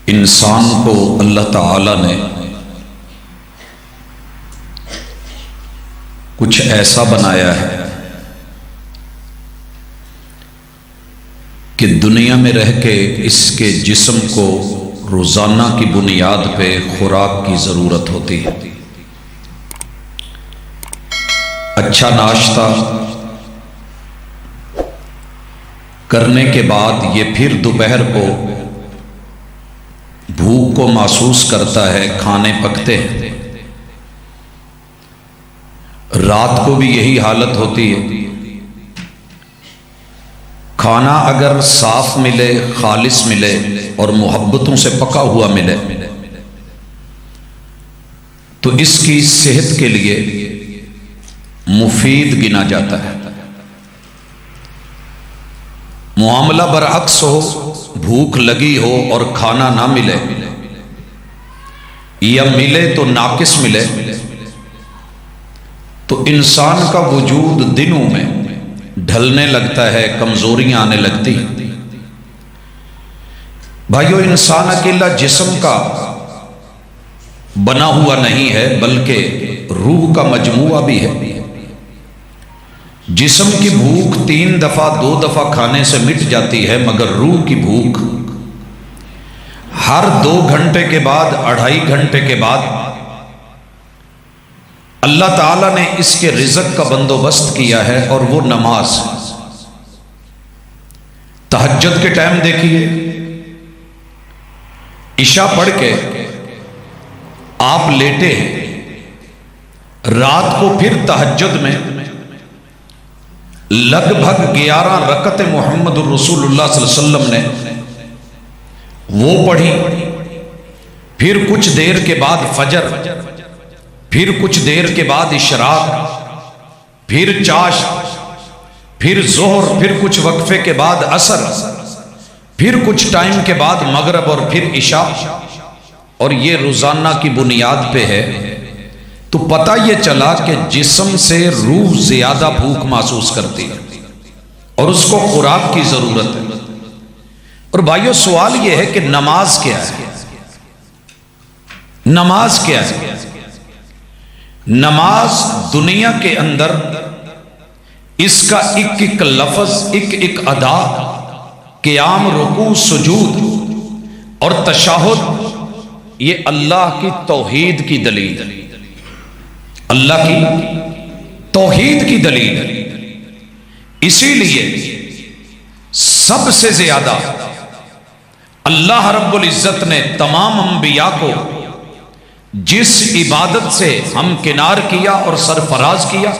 انسان کو اللہ تعالی نے کچھ ایسا بنایا ہے کہ دنیا میں رہ کے اس کے جسم کو روزانہ کی بنیاد پہ خوراک کی ضرورت ہوتی ہے۔ اچھا ناشتہ کرنے کے بعد یہ پھر دوپہر کو بھوک کو محسوس کرتا ہے، کھانے پکتے ہیں۔ رات کو بھی یہی حالت ہوتی ہے۔ کھانا اگر صاف ملے، خالص ملے اور محبتوں سے پکا ہوا ملے تو اس کی صحت کے لیے مفید گنا جاتا ہے۔ معاملہ برعکس ہو، بھوک لگی ہو اور کھانا نہ ملے یا ملے تو ناقص ملے تو انسان کا وجود دنوں میں ڈھلنے لگتا ہے، کمزوریاں آنے لگتی ہیں۔ بھائیو، انسان اکیلا جسم کا بنا ہوا نہیں ہے بلکہ روح کا مجموعہ بھی ہے۔ جسم کی بھوک 3 دفعہ 2 دفعہ کھانے سے مٹ جاتی ہے، مگر روح کی بھوک ہر 2 گھنٹے کے بعد، 2.5 گھنٹے کے بعد اللہ تعالیٰ نے اس کے رزق کا بندوبست کیا ہے، اور وہ نماز۔ تہجد کے ٹائم دیکھیے، عشاء پڑھ کے آپ لیٹے ہیں، رات کو پھر تہجد میں لگ بھگ 11 رکعت محمد الرسول اللہ صلی اللہ علیہ وسلم نے وہ پڑھی، پھر کچھ دیر کے بعد فجر، پھر کچھ دیر کے بعد اشراق، پھر چاش، پھر ظہر، پھر کچھ وقفے کے بعد عصر، پھر کچھ ٹائم کے بعد مغرب اور پھر عشاء، اور یہ روزانہ کی بنیاد پہ ہے۔ تو پتہ یہ چلا کہ جسم سے روح زیادہ بھوک محسوس کرتی ہے اور اس کو خوراک کی ضرورت ہے۔ اور بھائیو، سوال یہ ہے کہ نماز کیا ہے؟ نماز کیا ہے؟ نماز دنیا کے اندر اس کا ایک ایک لفظ، ایک ایک ادا، قیام، رکوع، سجود اور تشہد، یہ اللہ کی توحید کی دلیل ہے، اللہ کی توحید کی دلیل ہے۔ اسی لیے سب سے زیادہ اللہ رب العزت نے تمام انبیاء کو جس عبادت سے ہمکنار کیا اور سرفراز کیا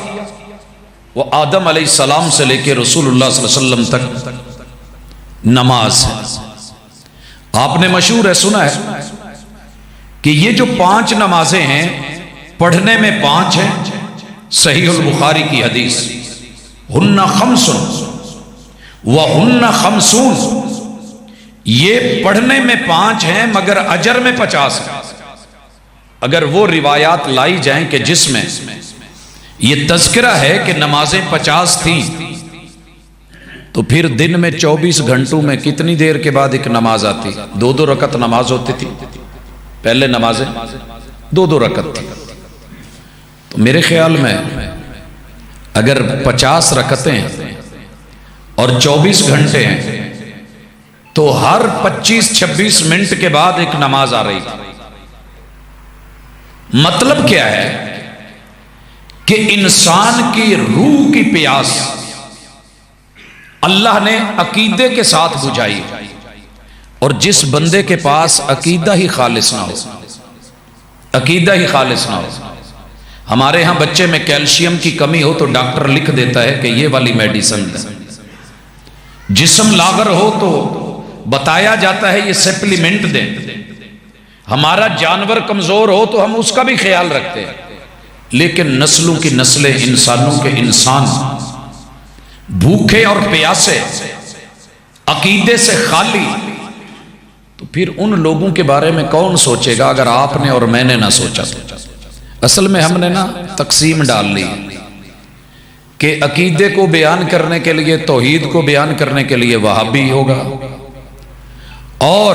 وہ آدم علیہ السلام سے لے کے رسول اللہ صلی اللہ علیہ وسلم تک نماز ہے۔ آپ نے مشہور ہے، سنا ہے کہ یہ جو 5 نمازیں ہیں، پڑھنے میں 5 ہیں، صحیح البخاری کی حدیث، ہن خمس وہن خمسون، یہ پڑھنے میں 5 ہیں مگر اجر میں 50 ہیں۔ اگر وہ روایات لائی جائیں کہ جس میں یہ تذکرہ ہے کہ نمازیں 50 تھیں، تو پھر دن میں 24 گھنٹوں میں کتنی دیر کے بعد ایک نماز آتی؟ 2 رکعت نماز ہوتی تھی، پہلے نمازیں 2 رکعت تھی۔ تو میرے خیال میں اگر 50 رکعتیں اور 24 گھنٹے ہیں تو ہر 25-26 منٹ کے بعد ایک نماز آ رہی تھی۔ مطلب کیا ہے کہ انسان کی روح کی پیاس اللہ نے عقیدے کے ساتھ بجھائی، اور جس بندے کے پاس عقیدہ ہی خالص نہ ہو، عقیدہ ہی خالص نہ ہو۔ ہمارے ہاں بچے میں کیلشیم کی کمی ہو تو ڈاکٹر لکھ دیتا ہے کہ یہ والی میڈیسن ہے، جسم لاغر ہو تو بتایا جاتا ہے یہ سپلیمنٹ دیں، ہمارا جانور کمزور ہو تو ہم اس کا بھی خیال رکھتے ہیں، لیکن نسلوں کی نسلیں، انسانوں کے انسان بھوکے اور پیاسے، عقیدے سے خالی، تو پھر ان لوگوں کے بارے میں کون سوچے گا اگر آپ نے اور میں نے نہ سوچا تو؟ اصل میں ہم نے نا تقسیم ڈال لی کہ عقیدے کو بیان کرنے کے لیے، توحید کو بیان کرنے کے لیے وہابی ہوگا، اور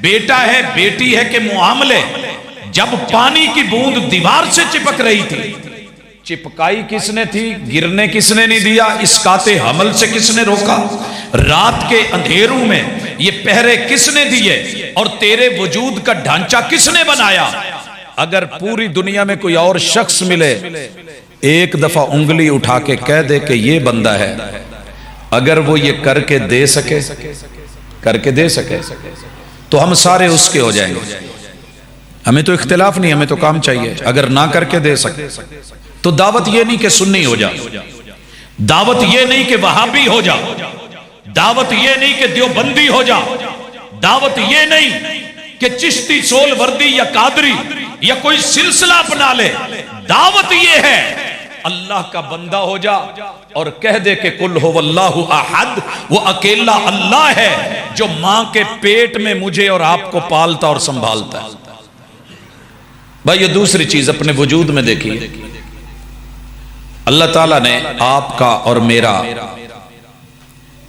بیٹا ہے بیٹی ہے کہ معاملے جب پانی کی بوند دیوار سے چپک رہی تھی، چپکائی کس نے تھی؟ گرنے کس نے نہیں دیا؟ اسقاط حمل سے کس نے روکا؟ رات کے اندھیروں میں یہ پہرے کس نے دیے؟ اور تیرے وجود کا ڈھانچہ کس نے بنایا؟ اگر پوری دنیا میں کوئی اور شخص ملے، ایک دفعہ انگلی اٹھا کے کہہ دے کہ یہ بندہ ہے، اگر وہ یہ کر کے دے سکے تو ہم سارے اس کے ہو جائیں گے۔ ہمیں تو اختلاف نہیں، ہمیں تو کام چاہیے۔ اگر نہ کر کے دے سکے تو دعوت یہ نہیں کہ سنی ہو جا، دعوت یہ نہیں کہ وہابی ہو جا، دعوت یہ نہیں کہ دیوبندی ہو جا، دعوت یہ نہیں کہ چشتی سول وردی یا قادری یا کوئی سلسلہ اپنا لے۔ دعوت یہ ہے اللہ کا بندہ ہو جا اور کہہ دے کہ قل هو اللہ احد، وہ اکیلا اللہ ہے جو ماں کے پیٹ میں مجھے اور آپ کو پالتا اور سنبھالتا ہے۔ بھائی یہ دوسری چیز اپنے وجود میں دیکھیے، اللہ تعالیٰ نے آپ کا اور میرا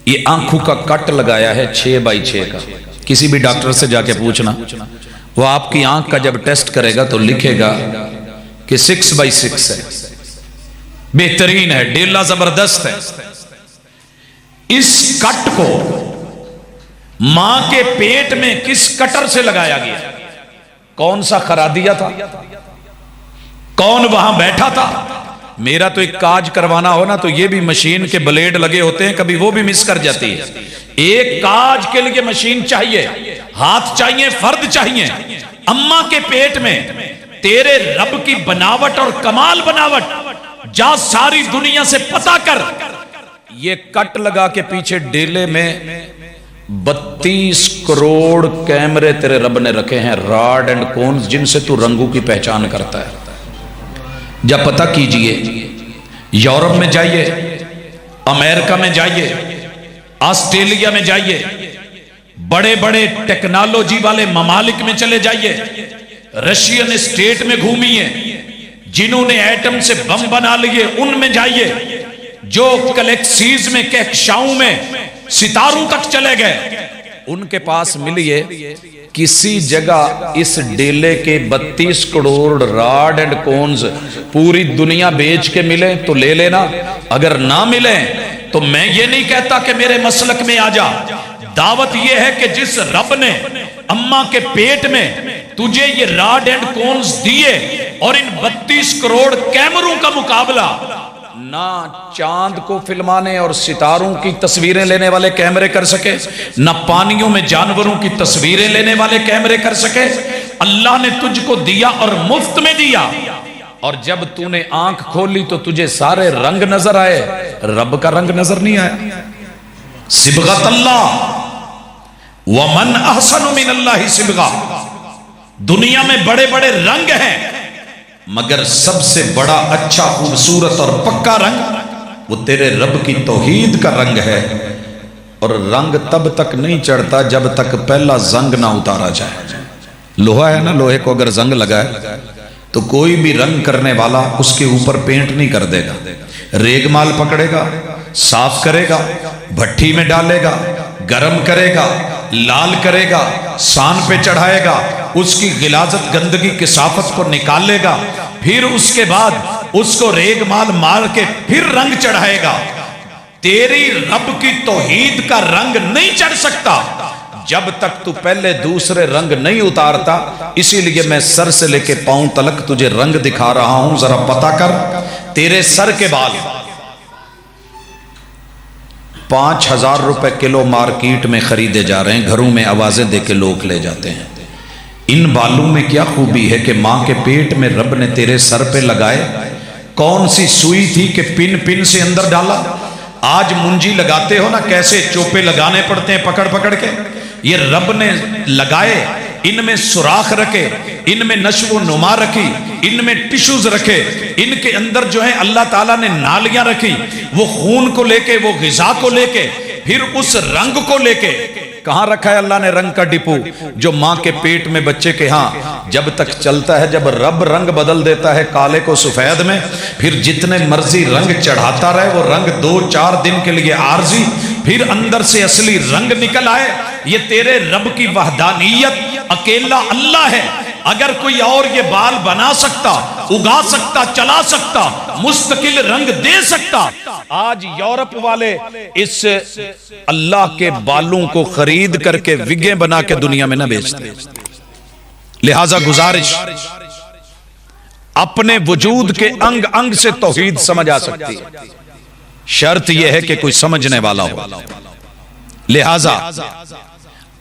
یہ آنکھوں کا کٹ لگایا ہے 6x6 کا۔ کسی بھی ڈاکٹر سے جا کے پوچھنا، وہ آپ کی آنکھ کا جب ٹیسٹ کرے گا تو لکھے گا کہ 6x6 ہے، بہترین ہے، ڈیلا زبردست ہے۔ اس کٹ کو ماں کے پیٹ میں کس کٹر سے لگایا گیا؟ کون سا خرادیہ تھا؟ کون وہاں بیٹھا تھا؟ میرا تو ایک کاج کروانا ہو نا تو یہ بھی مشین کے بلیڈ لگے ہوتے ہیں، کبھی وہ بھی مس کر جاتی ہے۔ ایک کاج کے لیے مشین چاہیے، ہاتھ چاہیے، فرد چاہیے۔ اماں کے پیٹ میں تیرے رب کی بناوٹ اور کمال بناوٹ جا ساری دنیا سے پتا کر۔ یہ کٹ لگا کے پیچھے ڈیلے میں 32 کروڑ کیمرے تیرے رب نے رکھے ہیں، راڈ اینڈ کونز، جن سے تو رنگوں کی پہچان کرتا ہے۔ جب پتہ کیجئے، یورپ میں جائیے، امریکہ میں جائیے، آسٹریلیا میں جائیے، بڑے بڑے ٹیکنالوجی والے ممالک میں چلے جائیے، رشین اسٹیٹ میں گھومیے، جنہوں نے ایٹم سے بم بنا لیے ان میں جائیے، جو گلیکسیز میں کہکشاؤں میں ستاروں تک چلے گئے، ان کے پاس ملیے کسی جگہ اس ڈیلے کے 32 کروڑ راڈ اینڈ کونز پوری دنیا بیچ کے ملے تو لے لینا، اگر نہ ملے تو میں یہ نہیں کہتا کہ میرے مسلک میں آ جا۔ دعوت یہ ہے کہ جس رب نے اماں کے پیٹ میں تجھے یہ راڈ اینڈ کونز دیے اور ان 32 کروڑ کیمروں کا مقابلہ نہ چاند کو فلمانے اور ستاروں کی تصویریں لینے والے کیمرے کر سکے، نہ پانیوں میں جانوروں کی تصویریں لینے والے کیمرے کر سکے، اللہ نے تجھ کو دیا اور مفت میں دیا، اور جب تو نے آنکھ کھولی تو تجھے سارے رنگ نظر آئے، رب کا رنگ نظر نہیں آیا۔ صبغت اللہ ومن احسن من اللہ صبغہ، دنیا میں بڑے بڑے رنگ ہیں مگر سب سے بڑا اچھا خوبصورت اور پکا رنگ وہ تیرے رب کی توحید کا رنگ ہے، اور رنگ تب تک نہیں چڑھتا جب تک پہلا زنگ نہ اتارا جائے۔ لوہا ہے نا، لوہے کو اگر زنگ لگائے تو کوئی بھی رنگ کرنے والا اس کے اوپر پینٹ نہیں کر دے گا، ریگ مال پکڑے گا، صاف کرے گا، بھٹی میں ڈالے گا، گرم کرے گا، لال کرے گا، سان پہ چڑھائے گا، اس کی غلاظت گندگی کثافت کو نکالے گا، پھر اس کے بعد اس کو ریگ مال مار کے پھر رنگ چڑھائے گا۔ تیری رب کی توحید کا رنگ نہیں چڑھ سکتا جب تک تو پہلے دوسرے رنگ نہیں اتارتا۔ اسی لیے میں سر سے لے کے پاؤں تلک تجھے رنگ دکھا رہا ہوں، ذرا پتہ کر۔ تیرے سر کے بال 5000 روپے کلو مارکیٹ میں خریدے جا رہے ہیں، گھروں میں آوازیں دے کے لوگ لے جاتے ہیں۔ ان بالوں میں کیا خوبی ہے کہ ماں کے پیٹ میں رب نے تیرے سر پہ لگائے؟ کون سی سوئی تھی کہ پن پن سے اندر ڈالا؟ آج منجی لگاتے ہو نا، کیسے چوپے لگانے پڑتے ہیں پکڑ پکڑ کے، یہ رب نے لگائے، ان میں سوراخ رکھے، ان میں نشو و نما رکھی، ان میں ٹشوز رکھے، ان کے اندر جو ہے اللہ تعالیٰ نے نالیاں رکھی، وہ خون کو لے کے، وہ غذا کو لے کے، پھر اس رنگ کو لے کے کہاں رکھا ہے اللہ نے رنگ کا ڈپو؟ جو ماں کے پیٹ میں بچے کے ہاں جب تک چلتا ہے، جب رب رنگ بدل دیتا ہے کالے کو سفید میں، پھر جتنے مرضی رنگ چڑھاتا رہے، وہ رنگ 2-4 دن کے لیے عارضی، پھر اندر سے اصلی رنگ نکل آئے. یہ تیرے رب کی وحدانیت، اکیلا اللہ ہے. اگر کوئی اور یہ بال بنا سکتا، اگا سکتا، چلا سکتا، مستقل رنگ دے سکتا، آج یورپ والے اس اللہ کے بالوں کو خرید کر کے وگیں بنا کے دنیا میں نہ بیچتے. لہذا گزارش، اپنے وجود کے انگ انگ سے توحید سمجھ آ سکتی ہے، شرط یہ ہے کہ کوئی سمجھنے والا ہو. لہذا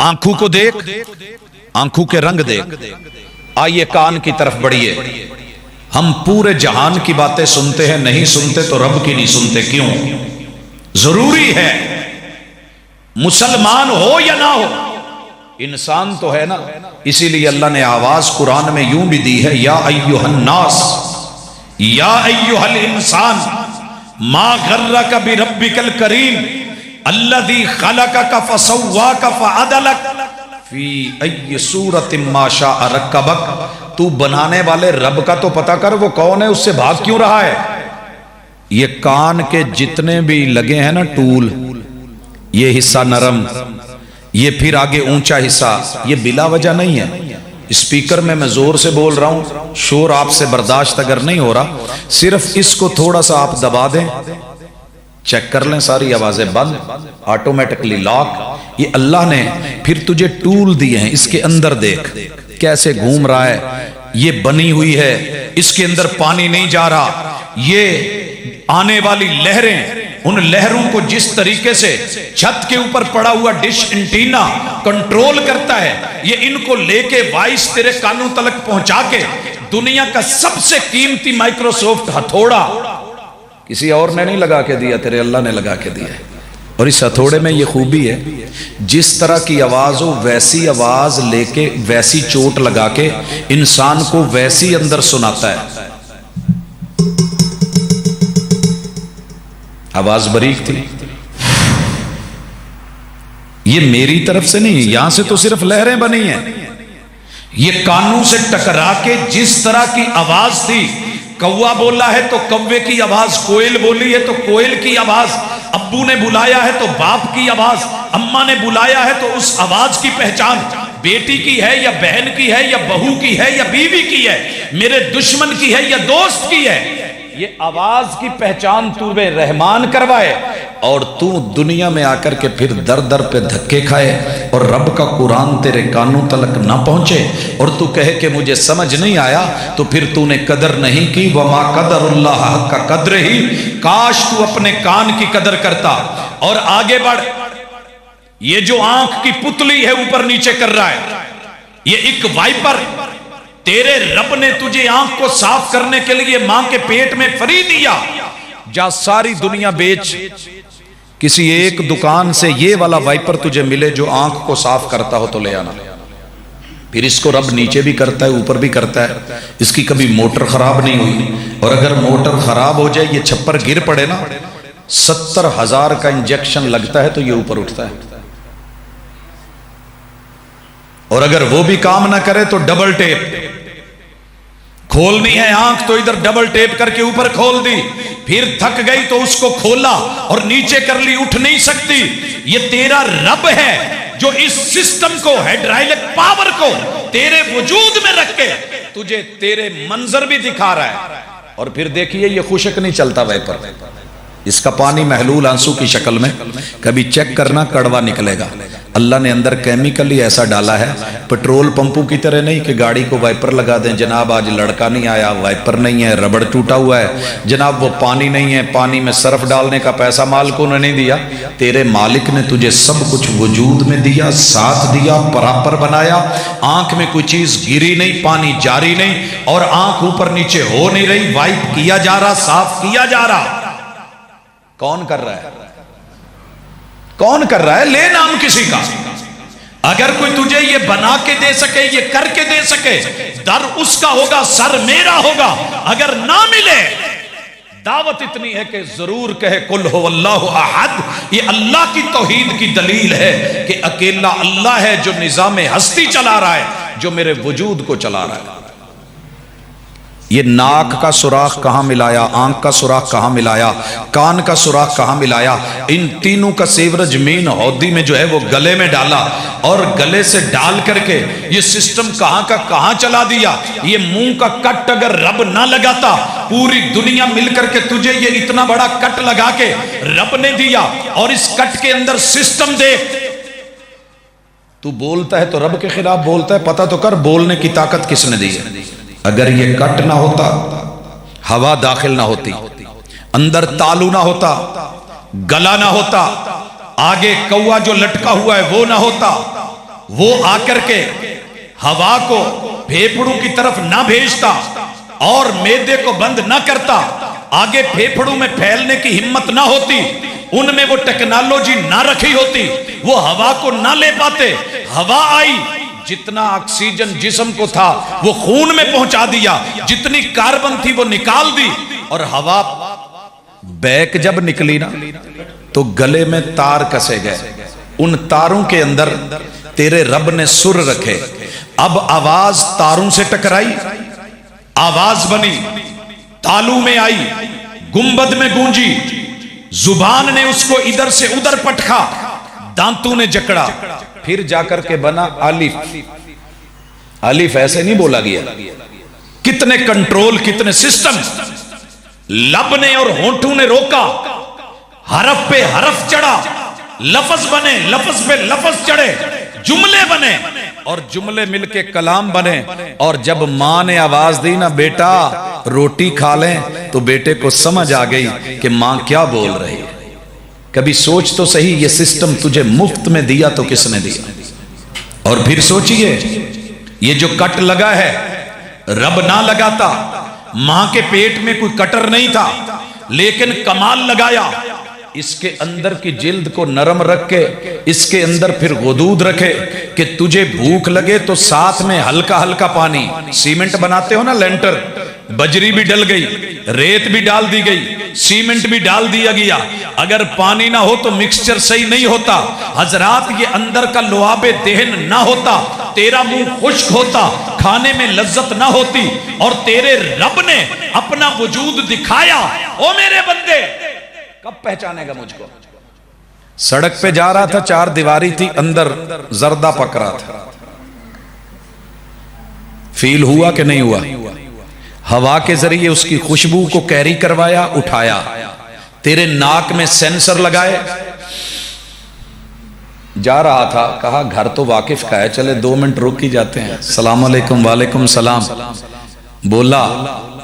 آنکھوں کو دیکھ، آنکھوں کے رنگ دیکھ. آئیے کان کی طرف بڑھیے. ہم پورے جہان کی باتیں سنتے ہیں، نہیں سنتے تو رب کی نہیں سنتے. کیوں؟ ضروری ہے، مسلمان ہو یا نہ ہو، انسان تو ہے نا. اسی لیے اللہ نے آواز قرآن میں یوں بھی دی ہے، یا ایھا الناس، یا ایھا الانسان، ما غرک بربک الکریم الذی خلقک فسواک فعدلک فی ای صورت ما شاء رکبک. تو بنانے والے رب کا تو پتہ کر، وہ کون ہے، اس سے بھاگ کیوں رہا ہے. یہ کان کے جتنے بھی لگے ہیں نا ٹول، یہ حصہ نرم، یہ پھر آگے اونچا حصہ، یہ بلا وجہ نہیں ہے. اسپیکر میں زور سے بول رہا ہوں، شور آپ سے برداشت اگر نہیں ہو رہا، صرف اس کو تھوڑا سا آپ دبا دیں، چیک کر لیں، ساری آوازیں بند، آٹومیٹکلی لاک. یہ اللہ نے پھر تجھے ٹول دیے ہیں. اس کے اندر دیکھ کیسے گھوم رہا ہے. یہ بنی ہوئی ہے، اس کے اندر پانی نہیں جا رہا. یہ آنے والی لہریں، ان لہروں کو جس طریقے سے چھت کے اوپر پڑا ہوا ڈش انٹینا کنٹرول کرتا ہے، یہ ان کو لے کے وائس تیرے کانوں تلک پہنچا کے دنیا کا سب سے قیمتی مائکروسافٹ ہتھوڑا کسی اور نے نہیں لگا کے دیا، تیرے اللہ نے لگا کے دیا ہے. اور اس ہتھوڑے میں یہ خوبی ہے، جس طرح کی آواز ہو ویسی آواز لے کے، ویسی چوٹ لگا کے انسان کو ویسی اندر سناتا ہے. آواز باریک تھی، یہ میری طرف سے نہیں، یہاں سے تو صرف لہریں بنی ہیں. یہ کانوں سے ٹکرا کے جس طرح کی آواز تھی، کوا بولا ہے تو کوے کی آواز، کوئل بولی ہے تو کوئل کی آواز، ابو نے بلایا ہے تو باپ کی آواز، اماں نے بلایا ہے تو اس آواز کی پہچان بیٹی کی ہے یا بہن کی ہے یا بہو کی ہے یا بیوی کی ہے، میرے دشمن کی ہے یا دوست کی ہے. یہ آواز کی پہچان تو بے رحمان کروائے، اور تو دنیا میں آ کر کے پھر در در پہ دھکے کھائے اور رب کا قرآن تیرے کانوں تلک نہ پہنچے، اور تو کہے کہ مجھے سمجھ نہیں آیا، تو پھر تو نے قدر نہیں کی. وما قدر اللہ حق قدر ہی، کاش تو اپنے کان کی قدر کرتا. اور آگے بڑھ، یہ جو آنکھ کی پتلی ہے اوپر نیچے کر رہا ہے، یہ ایک وائپر تیرے رب نے تجھے آنکھ کو صاف کرنے کے لیے ماں کے پیٹ میں فری دیا. جا ساری دنیا بیچ، کسی ایک دکان سے یہ والا وائپر تجھے ملے جو آنکھ کو صاف کرتا ہو تو لے آنا. پھر اس کو رب نیچے بھی کرتا ہے، اوپر بھی کرتا ہے. اس کی کبھی موٹر خراب نہیں ہوئی، اور اگر موٹر خراب ہو جائے، یہ چھپر گر پڑے نا، 70,000 کا انجیکشن لگتا ہے تو یہ اوپر اٹھتا ہے. اور اگر وہ بھی کام نہ کرے تو ڈبل ٹیپ کھولنی ہے آنکھ، تو ادھر ڈبل ٹیپ کر کے اوپر کھول دی، پھر تھک گئی تو اس کو کھولا اور نیچے کر لی، اٹھ نہیں سکتی. یہ تیرا رب ہے جو اس سسٹم کو، ہائیڈرالک پاور کو تیرے وجود میں رکھ کے تجھے تیرے منظر بھی دکھا رہا ہے. اور پھر دیکھیے یہ خشک نہیں چلتا وائپر، اس کا پانی محلول آنسو کی شکل میں، کبھی چیک کرنا کڑوا نکلے گا. اللہ نے اندر کیمیکل ہی ایسا ڈالا ہے، پٹرول پمپوں کی طرح نہیں کہ گاڑی کو وائپر لگا دیں، جناب آج لڑکا نہیں آیا، وائپر نہیں ہے، ربڑ ٹوٹا ہوا ہے، جناب وہ پانی نہیں ہے، پانی میں صرف ڈالنے کا پیسہ مالکوں نے نہیں دیا. تیرے مالک نے تجھے سب کچھ وجود میں دیا، ساتھ دیا، برابر بنایا. آنکھ میں کوئی چیز گری نہیں، پانی جاری نہیں، اور آنکھ اوپر نیچے ہو نہیں رہی، وائپ کیا جا رہا، صاف کیا جا رہا. کون کر رہا ہے؟ کون کر رہا ہے؟ لے نام کسی کا. اگر کوئی تجھے یہ بنا کے دے سکے، یہ کر کے دے سکے، در اس کا ہوگا، سر میرا ہوگا. اگر نہ ملے، دعوت اتنی ہے کہ ضرور کہے قل هو اللہ احد. یہ اللہ کی توحید کی دلیل ہے کہ اکیلا اللہ ہے جو نظام ہستی چلا رہا ہے، جو میرے وجود کو چلا رہا ہے. یہ ناک کا سوراخ کہاں ملایا، آنکھ کا سوراخ کہاں ملایا، کان کا سوراخ کہاں ملایا، ان تینوں کا سیورج مین ہودی میں جو ہے وہ گلے میں ڈالا اور گلے سے ڈال کر کے یہ سسٹم کہاں کا کہاں چلا دیا۔ یہ منہ کا کٹ اگر رب نہ لگاتا، پوری دنیا مل کر کے تجھے یہ اتنا بڑا کٹ لگا کے رب نے دیا، اور اس کٹ کے اندر سسٹم دیکھ، تو بولتا ہے تو رب کے خلاف بولتا ہے، پتہ تو کر بولنے کی طاقت کس نے دی ہے۔ اگر یہ کٹ نہ ہوتا، ہوا داخل نہ ہوتی، اندر تالو نہ ہوتا، گلا نہ ہوتا، آگے کوا جو لٹکا ہوا ہے وہ نہ ہوتا، وہ آ کر کے ہوا کو پھیپھڑوں کی طرف نہ بھیجتا اور معدے کو بند نہ کرتا، آگے پھیپھڑوں میں پھیلنے کی ہمت نہ ہوتی، ان میں وہ ٹیکنالوجی نہ رکھی ہوتی، وہ ہوا کو نہ لے پاتے، ہوا آئی، جتنا آکسیجن جسم کو تھا وہ خون میں پہنچا دیا، جتنی کاربن تھی وہ نکال دی، اور ہوا بیک جب نکلی نا تو گلے میں تار کسے گئے، ان تاروں کے اندر تیرے رب نے سر رکھے، اب آواز تاروں سے ٹکرائی، آواز بنی، تالو میں آئی، گنبد میں گونجی، زبان نے اس کو ادھر سے ادھر پٹکا، دانتوں نے جکڑا، پھر جا کر کے بنا الف۔ الف ایسے نہیں بولا گیا، کتنے کنٹرول، کتنے سسٹم، لب نے اور ہونٹوں نے روکا، حرف پہ حرف چڑھا، لفظ بنے، لفظ پہ لفظ چڑھے، جملے بنے، اور جملے مل کے کلام بنے، اور جب ماں نے آواز دی نا بیٹا روٹی کھا لیں، تو بیٹے کو سمجھ آ گئی کہ ماں کیا بول رہی ہے۔ کبھی سوچ تو صحیح، یہ سسٹم تجھے مفت میں دیا تو کس نے دیا؟ اور پھر سوچئے، یہ جو کٹ لگا ہے رب نہ لگاتا، ماں کے پیٹ میں کوئی کٹر نہیں تھا، لیکن کمال لگایا، اس کے اندر کی جلد کو نرم رکھ کے اس کے اندر پھر غدود رکھے کہ تجھے بھوک لگے تو ساتھ میں ہلکا ہلکا پانی، سیمنٹ بناتے ہو نا لینٹر، بجری بھی ڈل گئی، ریت بھی ڈال دی گئی، سیمنٹ بھی ڈال دیا گیا، اگر پانی نہ ہو تو مکسچر صحیح نہیں ہوتا۔ حضرات یہ اندر کا لعاب دہن نہ ہوتا، تیرا منہ خشک ہوتا، کھانے میں لذت نہ ہوتی، اور تیرے رب نے اپنا وجود دکھایا۔ او میرے بندے، کب پہچانے گا مجھ کو؟ سڑک پہ جا رہا تھا، چار دیواری تھی، اندر زردہ پک رہا تھا، فیل ہوا کہ نہیں ہوا؟ ہوا کے ذریعے اس کی خوشبو کو کیری کروایا، اٹھایا، تیرے ناک میں سینسر لگائے، جا رہا تھا، کہا گھر تو واقف کا ہے، چلے 2 منٹ رک ہی جاتے ہیں، السلام علیکم، وعلیکم السلام، بولا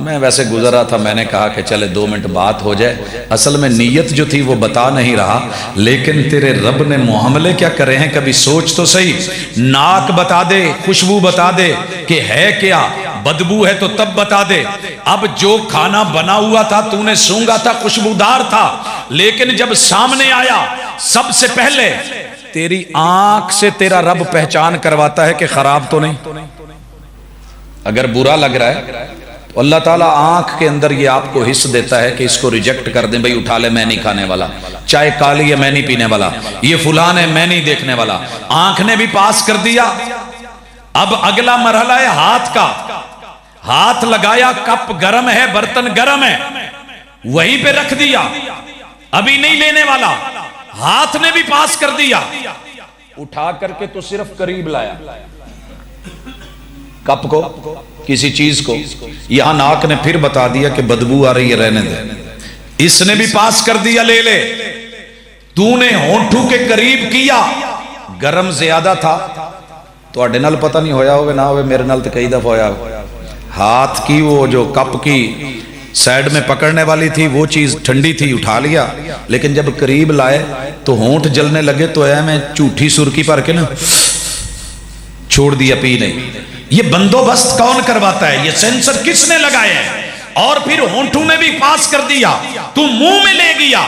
میں ویسے گزر رہا تھا، میں نے کہا کہ چلے 2 منٹ بات ہو جائے، اصل میں نیت جو تھی وہ بتا نہیں رہا، لیکن تیرے رب نے معاملے کیا کرے ہیں، کبھی سوچ تو صحیح، ناک بتا دے، خوشبو بتا دے کہ ہے کیا، بدبو ہے تو تب بتا دے۔ اب جو کھانا بنا ہوا تھا تو نے سونگا تھا، خوشبودار تھا، لیکن جب سامنے آیا سب سے پہلے تیری آنکھ سے تیرا رب پہچان کرواتا ہے کہ خراب تو نہیں۔ اگر برا لگ رہا ہے تو اللہ تعالیٰ آنکھ کے اندر یہ آپ کو حص دیتا ہے کہ اس کو ریجیکٹ کر دیں، بھئی اٹھا لے، میں نہیں کھانے والا، چائے کالی ہے میں نہیں پینے والا، یہ فلان ہے میں نہیں دیکھنے والا۔ آنکھ نے بھی پاس کر دیا، اب اگلا مرحلہ ہے ہاتھ کا، ہاتھ لگایا، کپ گرم ہے، برتن گرم ہے، وہیں پہ رکھ دیا، ابھی نہیں لینے والا، ہاتھ نے بھی پاس کر دیا، اٹھا کر کے تو صرف قریب لایا کپ کو، کسی چیز کو، یہاں ناک نے پھر بتا دیا کہ بدبو آ رہی ہے رہنے دے، اس نے بھی پاس کر دیا لے لے، تو نے ہونٹوں کے قریب کیا، گرم زیادہ تھا، تو اڈے نال پتہ نہیں ہویا ہوگا، نہ ہوئے میرے نال تو کئی دفعہ ہویا ہوگا، ہاتھ کی وہ جو کپ کی سائیڈ میں پکڑنے والی تھی وہ چیز ٹھنڈی تھی، اٹھا لیا، لیکن جب قریب لائے تو ہونٹ جلنے لگے، تو اے میں جھوٹی سرکی پر کے نا چھوڑ دیا، پی نہیں۔ یہ بندوبست کون کرواتا ہے؟ یہ سینسر کس نے لگائے ہیں؟ اور پھر ہونٹوں نے بھی پاس کر دیا، تو منہ میں لے گیا،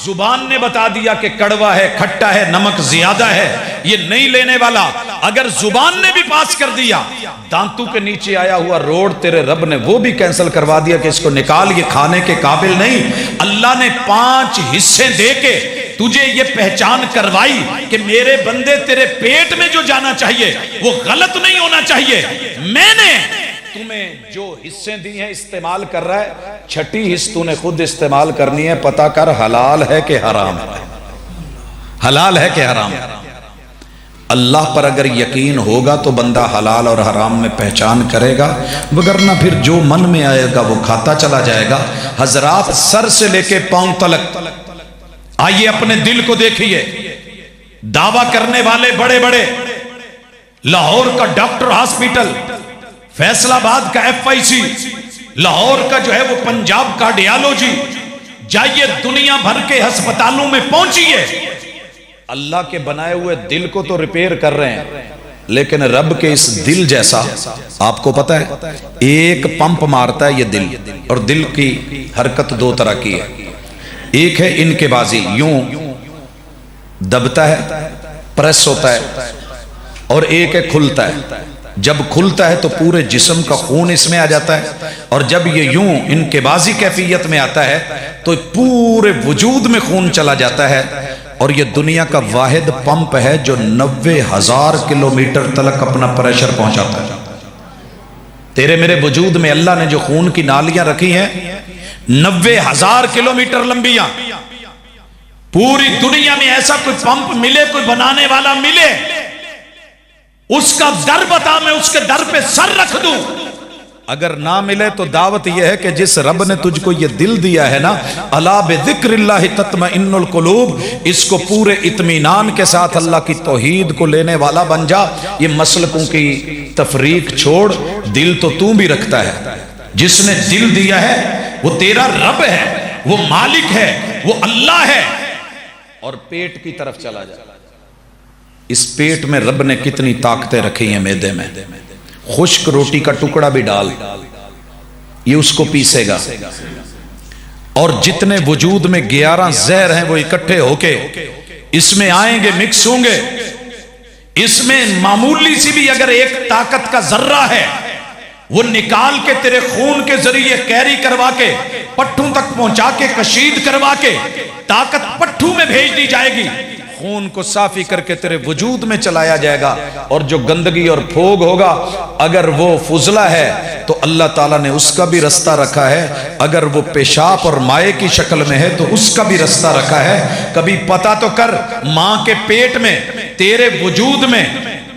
زبان نے بتا دیا کہ کڑوا ہے، کھٹا ہے، نمک زیادہ ہے، یہ نہیں لینے والا، اگر زبان نے بھی پاس کر دیا، دانتوں کے نیچے آیا ہوا روڈ تیرے رب نے وہ بھی کینسل کروا دیا کہ اس کو نکال، یہ کھانے کے قابل نہیں۔ اللہ نے 5 حصے دے کے تجھے یہ پہچان کروائی کہ میرے بندے تیرے پیٹ میں جو جانا چاہیے وہ غلط نہیں ہونا چاہیے، میں نے تمہیں جو حصے دی ہیں استعمال کر رہا ہے، چھٹی حص تو نے خود استعمال کرنی ہے، پتہ کر حلال ہے کہ حرام ہے، حلال ہے کہ حرام ہے۔ اللہ پر اگر یقین ہوگا تو بندہ حلال اور حرام میں پہچان کرے گا، وگرنہ پھر جو من میں آئے گا وہ کھاتا چلا جائے گا۔ حضرات سر سے لے کے پاؤں تلک آئیے اپنے دل کو دیکھیے، دعویٰ کرنے والے بڑے بڑے، لاہور کا ڈاکٹر ہاسپٹل، فیصل آباد کا FIC، لاہور کا جو ہے وہ پنجاب کارڈیالوجی، جائیے دنیا بھر کے ہسپتالوں میں پہنچیے، اللہ کے بنائے ہوئے دل کو تو ریپیئر کر رہے ہیں، لیکن رب کے اس دل جیسا آپ کو پتہ ہے ایک پمپ مارتا ہے یہ دل، اور دل کی حرکت دو طرح کی ہے، ایک ہے انقباضی، یوں دبتا ہے پریس ہوتا ہے، اور ایک ہے کھلتا ہے، جب کھلتا ہے تو پورے جسم کا خون اس میں آ جاتا ہے، اور جب یہ یوں انقباضی کیفیت میں آتا ہے تو پورے وجود میں خون چلا جاتا ہے، اور یہ دنیا کا واحد پمپ ہے جو 90,000 کلومیٹر تلک اپنا پریشر پہنچاتا ہے۔ تیرے میرے وجود میں اللہ نے جو خون کی نالیاں رکھی ہیں 90,000 کلومیٹر لمبیاں، پوری دنیا میں ایسا کوئی پمپ ملے، کوئی بنانے والا ملے، اس کا در بتا، میں اس کے در پہ سر رکھ دوں۔ اگر نہ ملے تو دعوت یہ ہے کہ جس رب نے تجھ کو یہ دل دیا ہے نا، الا بذکر اللہ تطمئن القلوب، اس کو پورے اطمینان کے ساتھ اللہ کی توحید کو لینے والا بن جا۔ یہ مسلکوں کی تفریق چھوڑ، دل تو بھی رکھتا ہے، جس نے دل دیا ہے وہ تیرا رب ہے، وہ مالک ہے، وہ اللہ ہے۔ اور پیٹ کی طرف چلا جا، اس پیٹ میں رب نے کتنی طاقتیں رکھی ہیں، معدے میں خشک روٹی کا ٹکڑا بھی ڈال، یہ اس کو پیسے گا، اور جتنے وجود میں 11 زہر ہیں وہ اکٹھے ہو کے اس میں آئیں گے، مکس ہوں گے۔ اس میں معمولی سی بھی اگر ایک طاقت کا ذرہ ہے وہ نکال کے تیرے خون کے ذریعے کیری کروا کے پٹھوں تک پہنچا کے کشید کروا کے طاقت پٹھوں میں بھیج دی جائے گی، خون کو صافی کر کے تیرے وجود میں چلایا جائے گا، اور جو گندگی اور پھوگ ہوگا اگر وہ فضلہ ہے تو اللہ تعالیٰ نے اس کا بھی رستہ رکھا ہے، اگر وہ پیشاب اور مائع کی شکل میں ہے تو اس کا بھی رستہ رکھا ہے۔ کبھی پتہ تو کر، ماں کے پیٹ میں، تیرے وجود میں،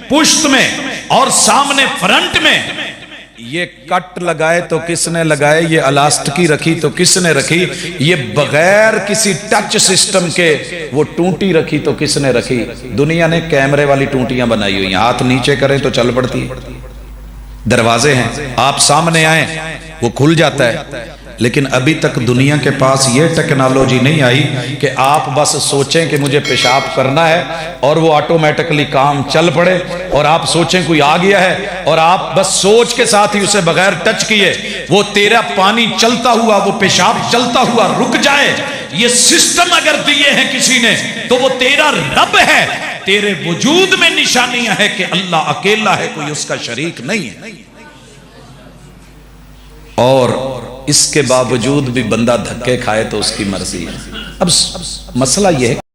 پشت میں اور سامنے فرنٹ میں یہ کٹ لگائے تو کس نے لگائے، یہ الاسٹکی رکھی تو کس نے رکھی، یہ بغیر کسی ٹچ سسٹم کے وہ ٹونٹی رکھی تو کس نے رکھی۔ دنیا نے کیمرے والی ٹونٹیاں بنائی ہوئی ہیں، ہاتھ نیچے کریں تو چل پڑتی ہے، دروازے ہیں، آپ سامنے آئیں وہ کھل جاتا ہے، لیکن ابھی تک دنیا کے پاس یہ ٹیکنالوجی نہیں آئی کہ آپ بس سوچیں کہ مجھے پیشاب کرنا ہے اور وہ آٹومیٹکلی کام چل پڑے، اور آپ سوچیں کوئی آ گیا ہے اور آپ بس سوچ کے ساتھ ہی اسے بغیر ٹچ کیے وہ تیرا پانی چلتا ہوا، وہ پیشاب چلتا ہوا رک جائے۔ یہ سسٹم اگر دیے ہیں کسی نے تو وہ تیرا رب ہے، تیرے وجود میں نشانیاں ہے کہ اللہ اکیلا ہے، کوئی اس کا شریک نہیں ہے، اور اس کے باوجود بھی بندہ دھکے کھائے تو اس کی مرضی ہے۔ اب مسئلہ یہ ہے